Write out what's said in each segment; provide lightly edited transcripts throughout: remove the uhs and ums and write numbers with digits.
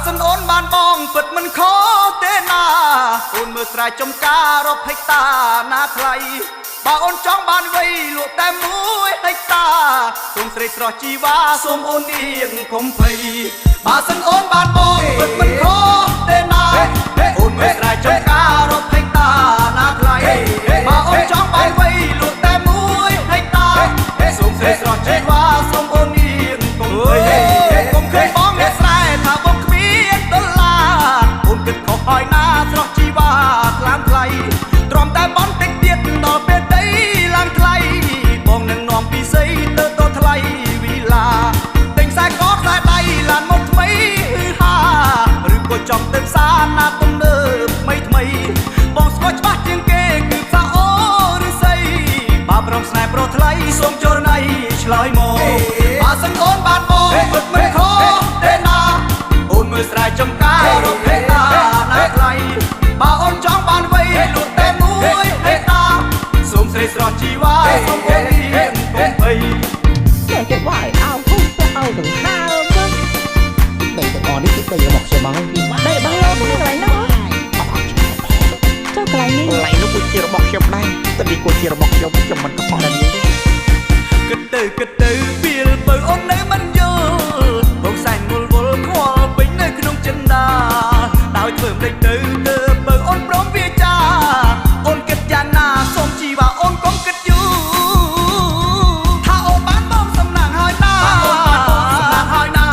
សិនអូនបានបងពិតមិនខុសទេណាអូនមើលស្រែចំការរាប់ហិកតាណាថ្លៃបើអូនចង់បានវ័យលក់តែ1ហិកតាសូមស្រីស្រស់ជីវ៉ាសូមអូននាងកុំភ័យបើសិនអូនបានបងពិតមិនខុសទេណាអូនមើលស្រែចំការរាប់ហិកតាណាថ្លៃបើអូនចង់បានវ័យលក់តែ1ហិកតាសូមស្រីស្រស់ជីវ៉ាសូមអូននាងកុំភ័យកុំឃើញបងអ្នកស្រែថាបងគ្មានដុល្លារអូនគិតខុសហើយណាស្រស់ជីវ៉ាថ្លាមថ្លៃទ្រាំតែបងតិចទៀតដល់ពេលដីឡើងថ្លៃបងនឹងនាំពីសីទៅតថ្លៃវិឡាទិញខ្សែកខ្សែដៃឡានមកថ្មីហាឬក៏ចង់ទៅផ្សារណាទំនើបថ្មីបងស្គាល់ច្បាស់ជាងគេគឺផ្សារអូឬសីបើប្រំស្នេហ៍ប្រុសថ្លៃសូមចូលណៃឆ្លើយមកបើសិនអូនបានបងពិតមិនខុសទេណាអូនមើលស្រែចំការរកហេតាណាថ្លៃបើអូនចង់បានវ័យលក់តែ1ហេតាសូមស្រីស្រស់ជីវ៉ាសូមអូននាងកុំភ័យតែគេវាយអោហុកទៅអោដង្ហើមទៅទាំងអស់នេះគឺទៅរបស់ខ្ញុំមកតែបងលោកកន្លែងនោះចុះកន្លែងនេះនោះគឺជារបស់ខ្ញុំដែរតែនេះគឺជារបស់ខ្ញុំមិនកំប៉ុងដែរគិតទៅពេលបើអូននៅមិនយល់បងសែងវល់ខ្វល់ពេញនៅក្នុងចិន្តាដោយធ្វើមិនទៅបើអូនព្រមវាចាអូនគិតយ៉ាងណាសូមជីវ៉ាអូនកុំគិតយូរថាអូនបានបងសំណាងហើយណា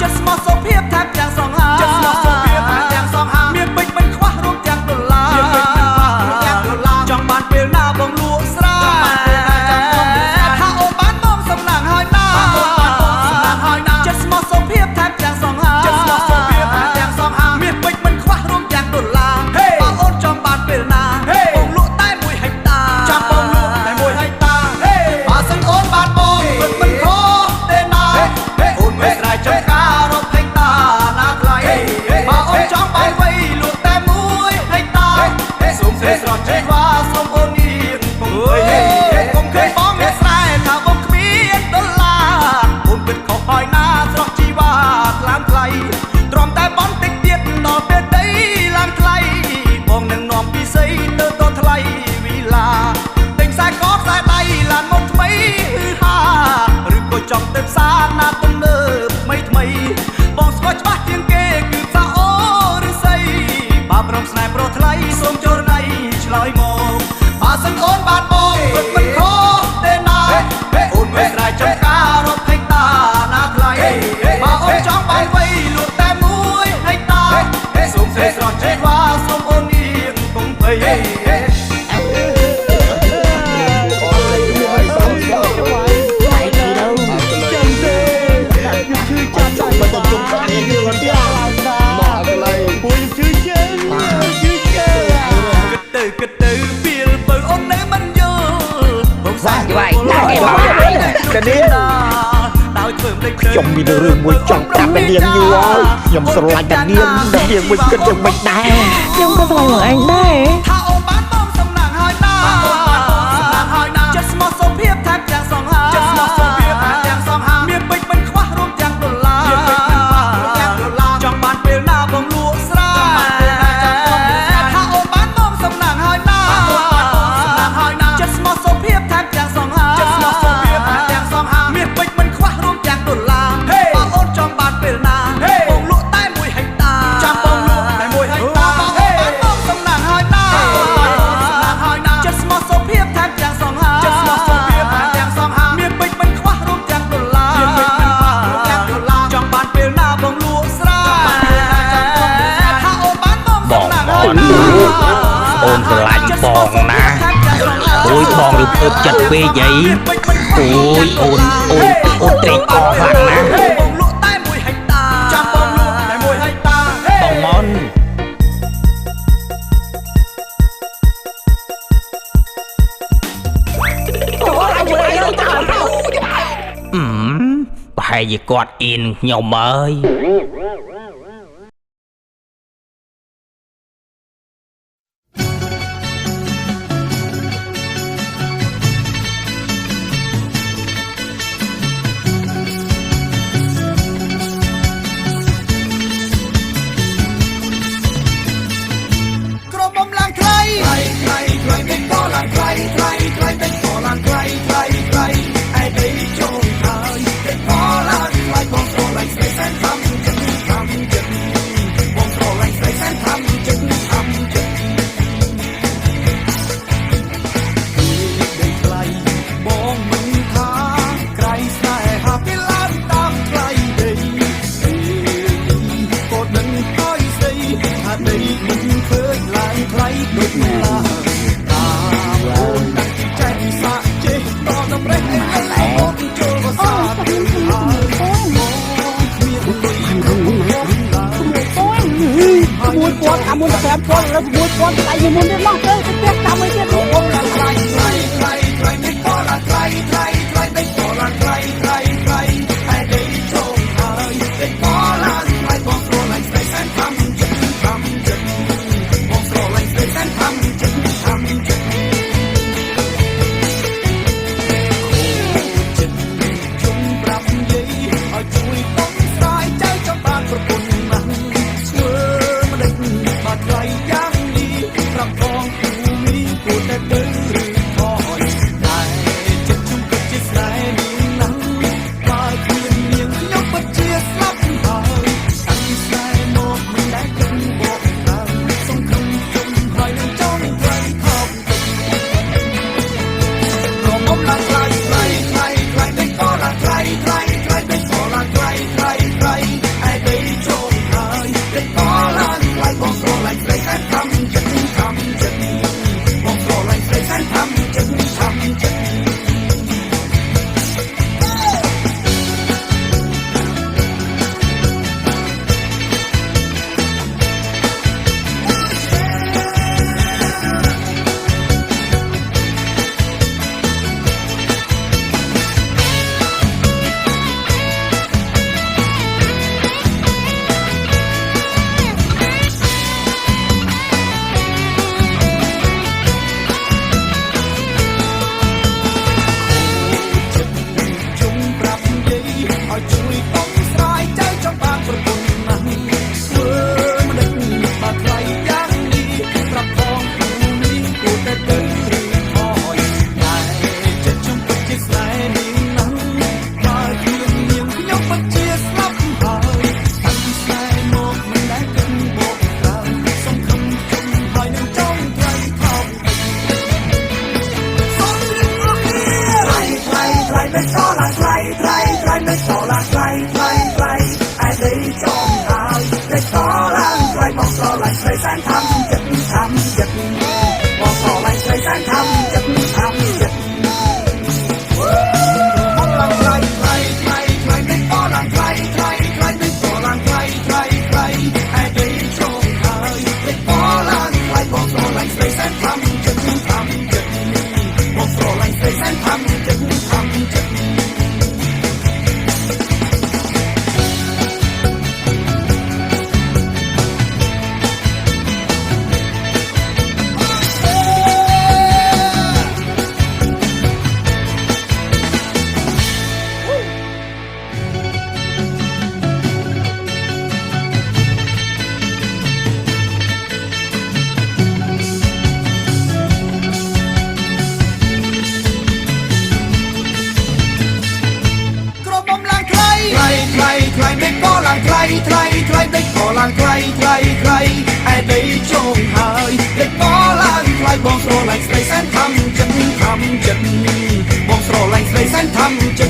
ចិត្តស្មោះសុភាពថែមទាំងសងហាមានពេជ្រមិនខ្វះរួមទាំងដុល្លារចង់បានពេលណាបងលក់ស្រែថាអូនបានបងសំណាងហើយណាចិត្តស្មោះសុភាពថែមទាំងសងហាមានពេជ្រមិនខ្វះរួមទាំងដុល្លារបើអូនចង់បានពេលណាបងលក់តែ1ហិកតាចាំបងលក់តែ1ហិកតាបើសិនអូនបានបងពិតមិនខុសទេណាអូនមើលស្រែចំការរាប់ហិកតាណាថ្លៃបើអូនចង់បានវ័យលក់តែ1ហិកតាសូមស្រីស្រស់ជីវ៉ាសូមអូននាងកុំភ័យកុំឃើញបងអ្នកស្រែថាបងគ្មានដុល្លារអូនគិតខុសហើយណាស្រស់ជីវ៉ាថ្លាមថ្លៃទ្រាំតែបងតិចទៀតដល់ពេលដីឡើងថ្លៃបងនឹងនាំពីសីទៅតថ្លៃវិឡាទិញខ្សែកខ្សែដៃឡានមកថ្មីហាឬក៏ចង់ទៅផ្សារណាទំនើបថ្មីបងស្គាល់ច្បាស់ជាងគេគឺផ្សារអូឬសីបើប្រំស្នេហ៍ប្រុសថ្លៃសូមចូលណៃឆ្លើយមកបើសិនអូនបានបងពិតមិនខុសទេណាអូនមើលស្រែចំការរាប់ហិកតាណាថ្លៃបើអូនចង់បានវ័យលក់តែ1ហិកតាសូមស្រីស្រស់ជីវ៉ាសូមអូននាងកុំភ័យគិតទៅពេលបើអូននៅមិនយល់បងសាច់វាយតែគេមកតែនេះដោយធ្វើមិនខ្ញុំមានរឿងមួយចង់ប្រាប់នាងយូរហើយខ្ញុំស្រឡាញ់តែនាងមួយគិតយ៉ាងម៉េចដែរខ្ញុំក៏ស្រឡាញ់នឹងឯងដែរថាអូនបានបងសំណាងហើយណាចិត្តស្មោះសុភាពថែមទាំងសងហាមានពេជ្រមិនខ្វះរួមទាំងដុល្លារចង់បានពេលណាបងលក់ស្រែថាអូនបានបងសំណាងហើយណាចិត្តស្មោះសុភាពថែមទាំងសងហាមានពេជ្រមិនខ្វះរួមទាំងដុល្លារបើអូនចង់បានពេលណាបងលក់តែ1ហិកតាចាំបងលក់តែ1ហិកតាបើអូនបានបងសំណាងហើយណាចិត្តស្មោះសុភាពថែមទាំងសងហាមានពេជ្រមិនខ្វះរួមទាំងដុល្លារចង់បានពេលណាបងលក់ស្រែថាអូនបានបងសំណាងហើយណាអូនស្រឡាញ់បងណាអូយបងឬភើបចិត្តពេកអីអូយអូនត្រេកអរខ្លាំងណាស់បងលក់តែ1ហិកតាចាំបងលក់តែ1ហិកតាបងមុនប្រហែលជាគាត់អៀនខ្ញុំអើយ ថ្លៃដូចមិនឡាតាមអូនតាំងពីចែកសាក់ចេះតដល់ប្រេះឯអូនចូលក៏សាទៅហើយមួយពាន់អាមុនតែ5ពាន់แล้วមួយពាន់តែយមុនទៀតមកទៅផ្ទះតាមឲ្យទៀតអូនឡើងថ្លៃថ្លៃថ្លៃថ្លៃនេះក៏ឡើងថ្លៃថ្លៃថ្លៃនេះក៏ឡើងថ្លៃថ្លៃថ្លៃតែដេកចូលហើយតែក៏ឡើងថ្លៃបងស្រួលឡើងស្អីសែនខំចិត្តបងស្រួលឡើងស្អីសែនខំចិត្តជុំប្រាប់និយាយឲ្យជួយបងស្រាយចៅចង់បានប្រពន្ធណាស់ធ្វើមិនដេចបាត់ថ្លៃយ៉ាងនេះប្រាប់ផងគូមីគួរតែទៅឬថយតែចិត្តជុំពិតជាស្នេហ៍នាងណាស់បើគ្មាននាងខ្ញុំពិតជាស្លាប់ហើយតាំងពីស្នេហ៍មកមិនដែលគិតបកតាមសង្ឃឹមជុំហើយនឹងចង់ថ្លៃថោកក៏មកឡើងថ្លៃថ្លៃថ្លៃថ្លៃនេះក៏ឡើងថ្លៃថ្លៃថ្លៃនេះក៏ឡើងថ្លៃថ្លៃថ្លៃឯដេកចូលហើយនេះក៏ឡើងថ្លៃបងស្រួលឡើងស្រីតែខំចិត្តបងស្រួលឡើងស្រីតែខំចិត្ត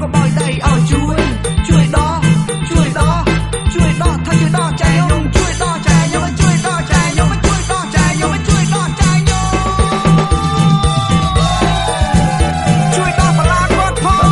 ក៏បោយដៃឲ្យជួយដកជួយដកថាជួយដកចែខ្ញុំជួយដកចែខ្ញុំជួយដកចែខ្ញុំជួយដកចែខ្ញុំជួយដកចែខ្ញុំជួយដកបលាគាត់ផង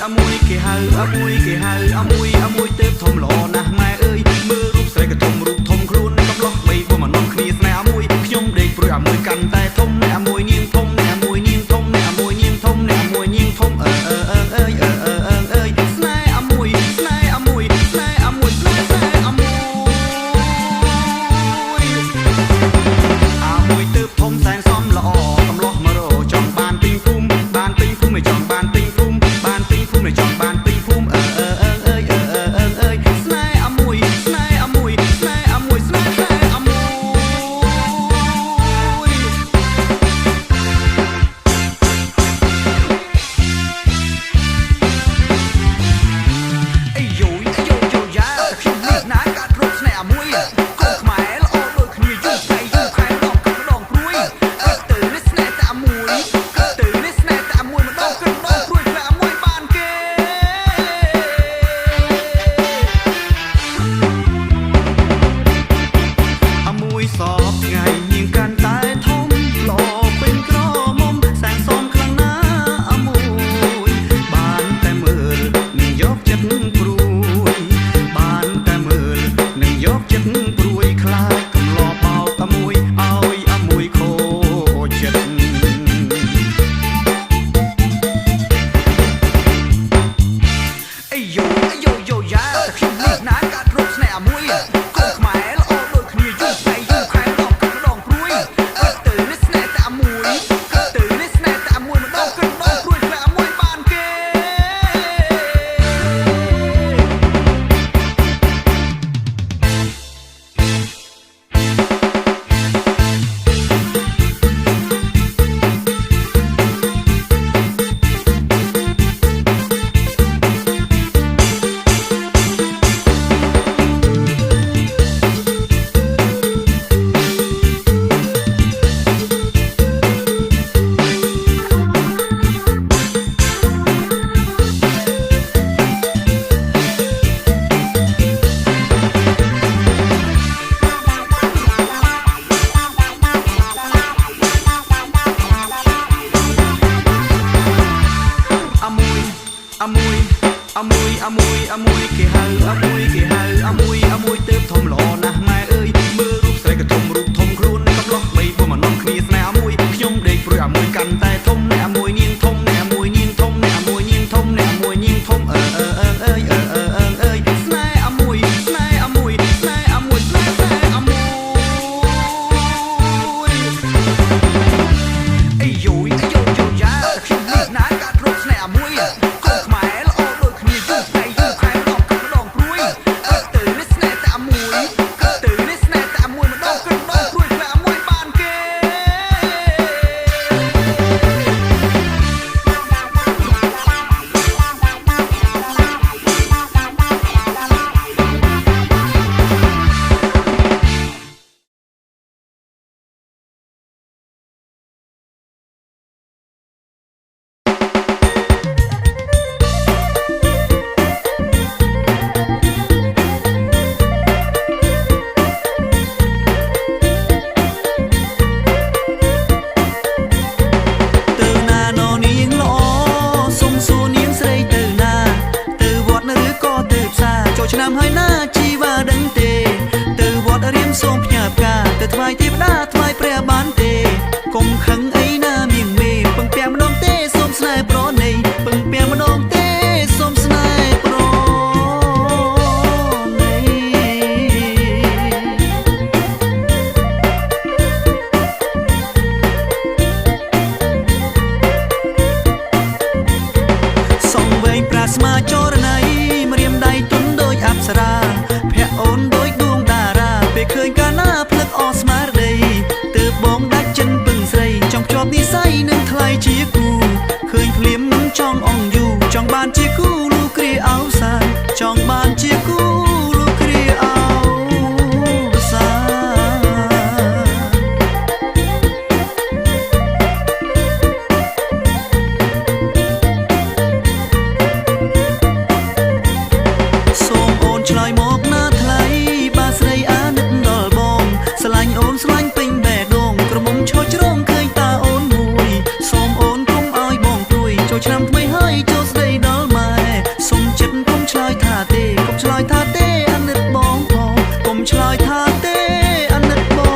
អាមួយគេហៅអាមួយទៅធំល្អណាស់ម៉ែអើយមើលរូបស្រីក៏ធំរូបធំខ្លួនកំឡោះបីបើមកនាំគ្នាស្នេហ៍អាមួយខ្ញុំដេកព្រួយអាមួយកាន់តែធំអាមួយនាងធំអាមួយនាងធំអាមួយនាងធំអាមួយនាងធំអើយស្នេហ៍អាមួយស្នេហ៍អាមួយស្នេហ៍អាមួយស្នេហ៍អាមួយទៅធំសែនសំល្អកំឡោះមករចង់បានពេញភូមិមិនចង់បានពេញភូមិមិនចង់បានពេញភូមិស្នេហ៍អាមួយស្នេហ៍អាមួយស្នេហ៍អាមួយស្នេហ៍អាមួយអីយូយ៉ាតែខ្ញុំនេះណាកាត់រត់ស្នេហ៍អាមួយកូនខ្មែរល្អដូចគ្នាយូរខែដងព្រួយទៅនេះស្នេហ៍តែអាមួយទៅនេះស្នេហ៍តែអាមួយម្ដងព្រួយតែអាមួយបានគេអាមួយសពថ្ងៃនាងកាន់តែធំល្អពេញក្រមុំសែនសមខ្លាំងណាអាមួយបានតែមើលនឹងយកចិត្តព្រួយបានតែមើលនឹងយកចិត្តព្រួយខ្លាចកំឡោបោកអាមួយឲ្យអាមួយខូចចិត្តអីយូយ៉ាតែខ្ញុំនេះណាកាត់រត់ស្នេហ៍អាមួយកូនខ្មែរល្អដូចគ្នាយូរខែដងព្រួយទៅនេះស្នេហ៍តែអាមួយទៅនេះស្នេហ៍តែអាមួយម្ដងព្រួយតែអាមួយបានគេអាមួយគេហៅអាមួយទៅធំល្អណាស់ម៉ែអើយមើលរូបស្រីក៏ធំរូបធំខ្លួនកំឡោះបីបើមកនាំគ្នាស្នេហ៍អាមួយខ្ញុំដេកព្រួយអាមួយកាន់តែធំអាមួយនាងធំអាមួយនាងធំអាមួយនាងធំអាមួយនាងធំអើយស្នេហ៍អាមួយស្នេហ៍អាមួយស្នេហ៍អាមួយស្នេហ៍អាមួយអីយូយ៉ាតែខ្ញុំនេះណាកាត់រត់ស្នេហ៍អាមួយកូនខ្មែរល្អដូចគ្នាយូរខែដងព្រួយទៅនេះស្នេហ៍តែអាមួយទៅនេះស្នេហ៍តែអាមួយម្ដងព្រួយតែអាមួយបានគេ ឆ្នាំហើយណាជីវ៉ាដឹងទេទៅវត្តរៀនសូមផ្ញើផ្កាទៅថ្វាយទេវតាថ្វាយព្រះបានទេកុំខឹងអីណាមៀងមេពឹងពាំងម្ដងទេសូមស្នេហ៍ប្រណីពឹងពាំងម្ដងទេសូមស្នេហ៍ប្រណីសំវែងប្រាស្មាចរណៃម្រាមដៃទុនដូចអប្សរាភ័ក្រអូនដូចដួងតារាពេលឃើញកាលណាភ្លឹកអស្មារតីទើបបងដាច់ចិនពឹងស្រីចង់ភ្ជាប់និស្ស័យនឹងថ្លៃជាគូឃើញភ្លាមចង់អងយូចង់បានជាគូលូគ្រាអោសាចង់បានជាគូលូគ្រាអោសាសូមអូនឆ្លើយមកណាថ្លៃបាស្រីអាណិតដល់បងស្រឡាញ់អូនស្រឡាញ់ពេញបេះដូងក្រមុំឈរជ្រងឃើញតាអូនមួយសូមអូនកុំឲ្យបងព្រួយចូលឆ្នាំថ្មីហើយចូលស្ដីដល់ម៉ែសូមចិត្តកុំឆ្លើយថាទេកុំឆ្លើយថាទេអាណិតបងផងកុំឆ្លើយថាទេអាណិតបង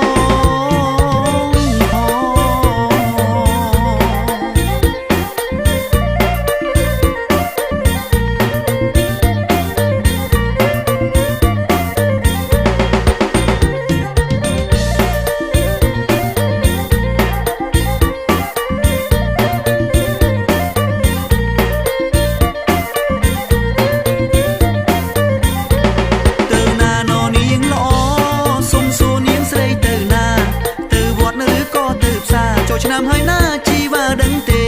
ឆ្នាំហើយណាជីវ៉ាដឹងទេ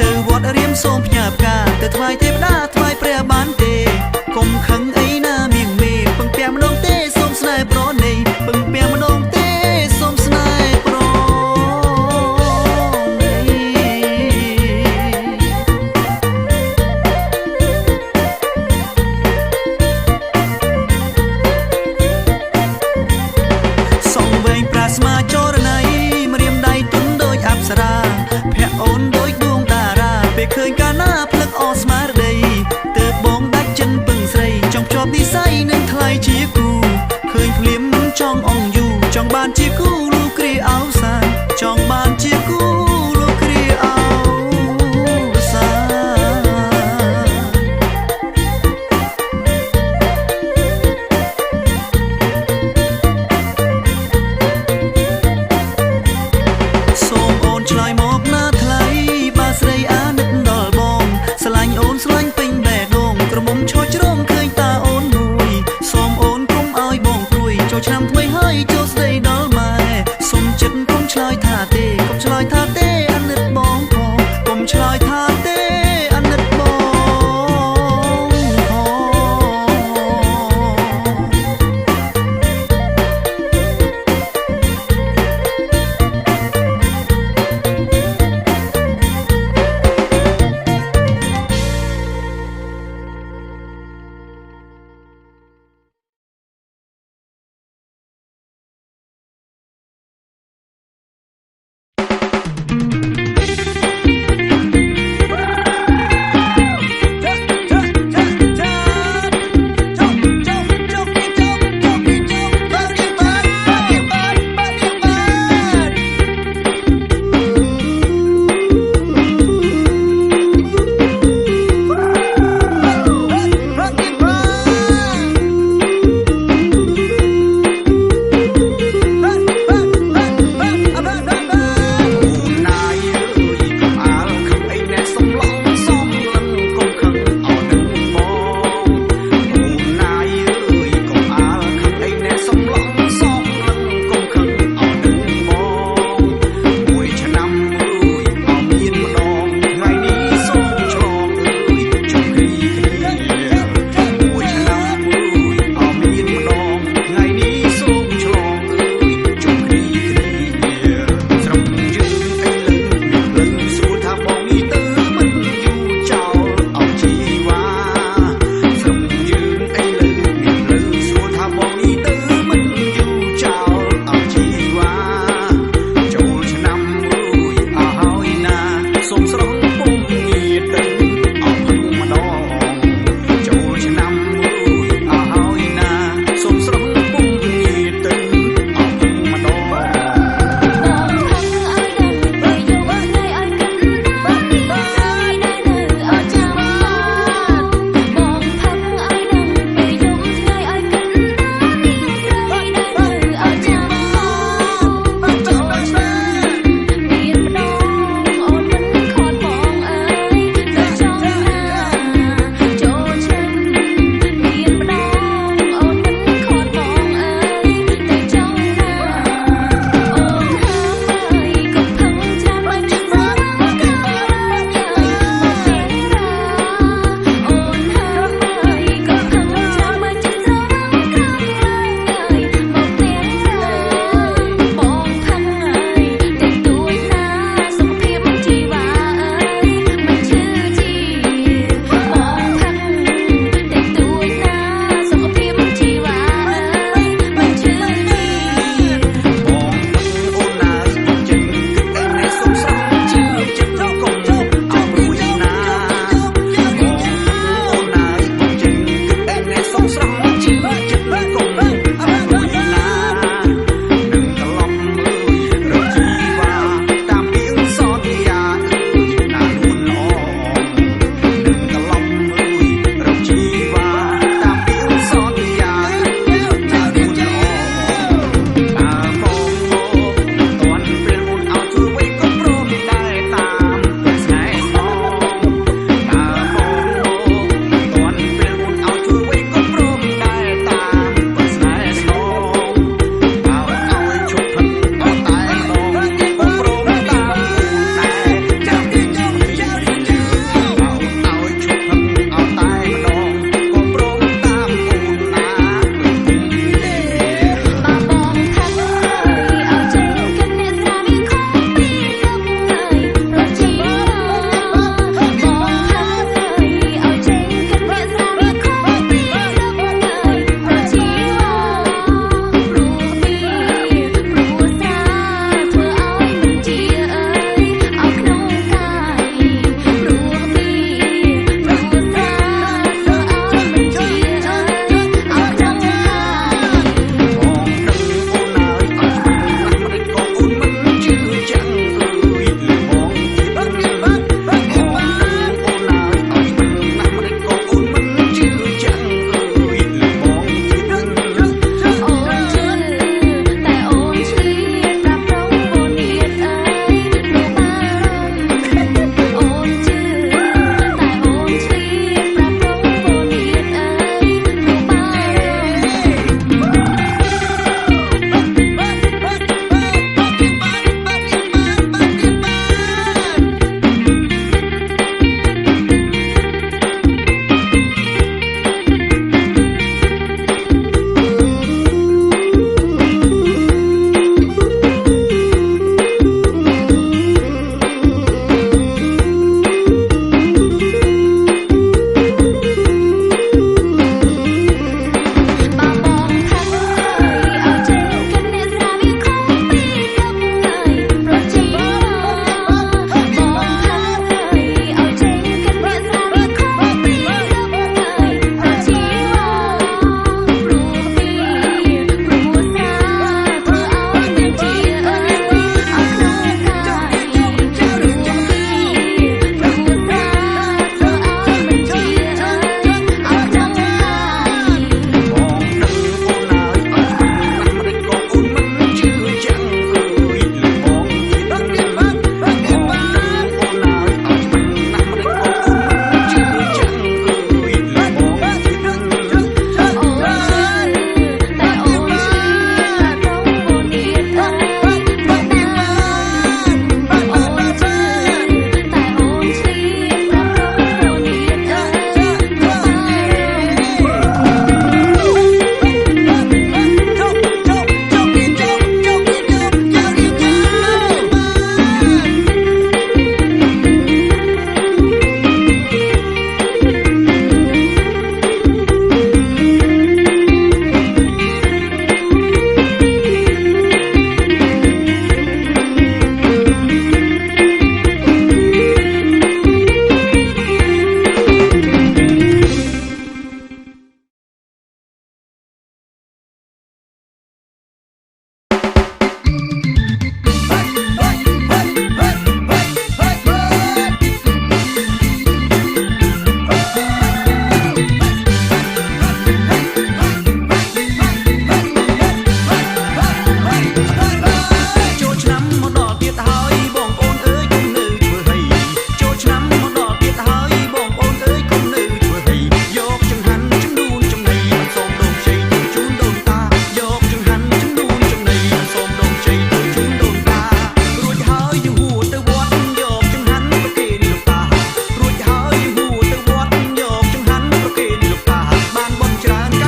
ទៅវត្តរៀនសូមផ្ញើផ្កាទៅថ្វាយទេវតាថ្វាយព្រះបានទេកុំខឹងអីណាមៀងមេពឹងពាំងម្ដងទេសូមស្នេហ៍ប្រណីពឹងពាំងម្ដងទេសូមស្នេហ៍ប្រណីសងវែងប្រាស្មាចរណៃម្រាមដៃទុនដូចអប្សរាភ័ក្រអូនដូចដួងតារាពេលឃើញកាលណាភ្លឹកអស្មារតី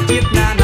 ជាតិណា